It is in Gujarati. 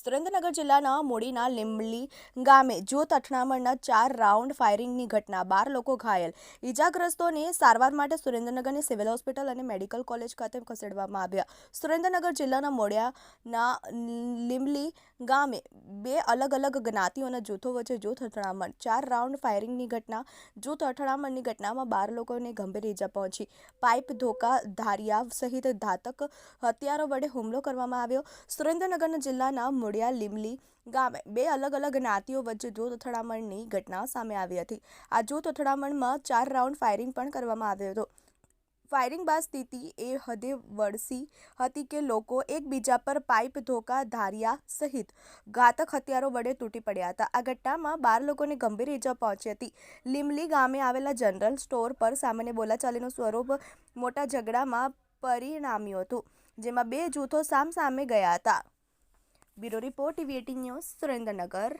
સુરેન્દ્રનગર જિલ્લાના મૂડીના લીંબલી ગામે જૂથ અથડામણના 4 રાઉન્ડ ફાયરિંગની ઘટના, 12 લોકો ઘાયલ. ઈજાગ્રસ્તોને સારવાર માટે સુરેન્દ્રનગરની સિવિલ હોસ્પિટલ અને મેડિકલ કોલેજ ખાતે ખસેડવામાં આવ્યા. સુરેન્દ્રનગર જિલ્લાના મોડિયાના લીંબલી ગામે 2 અલગ અલગ જ્ઞાતિઓના જૂથો વચ્ચે જૂથ અથડામણ, 4 રાઉન્ડ ફાયરિંગની ઘટના. જૂથ અથડામણની ઘટનામાં 12 લોકોને ગંભીર ઈજા પહોંચી. પાઇપ, ધોકા, ધારિયા સહિત ઘાતક હથિયારો વડે હુમલો કરવામાં આવ્યો. સુરેન્દ્રનગર જિલ્લાના મોડિયા લીંબલી ગામે 2 અલગ અલગ જ્ઞાતિઓ વચ્ચે જૂથ અથડામણની ઘટના સામે આવી હતી. આ જૂથ અથડામણમાં 4 રાઉન્ડ ફાયરિંગ પણ કરવામાં આવ્યો હતો. ફાયરિંગ બાદ સ્થિતિ એ હદે વણસી હતી કે લોકો એકબીજા પર પાઇપ, ધોકા, ધારિયા સહિત ઘાતક હથિયારો વડે તૂટી પડ્યા હતા. આ ઘટનામાં 12 લોકોને ગંભીર ઈજા પહોંચી હતી. લીંબલી ગામે આવેલા જનરલ સ્ટોર પર સામાન્ય બોલાચાલીનું સ્વરૂપ મોટા ઝઘડામાં પરિણમ્યું હતું, જેમાં 2 જૂથો સામસામે ગયા હતા. Bureau report, TV eighteen news, Surendranagar.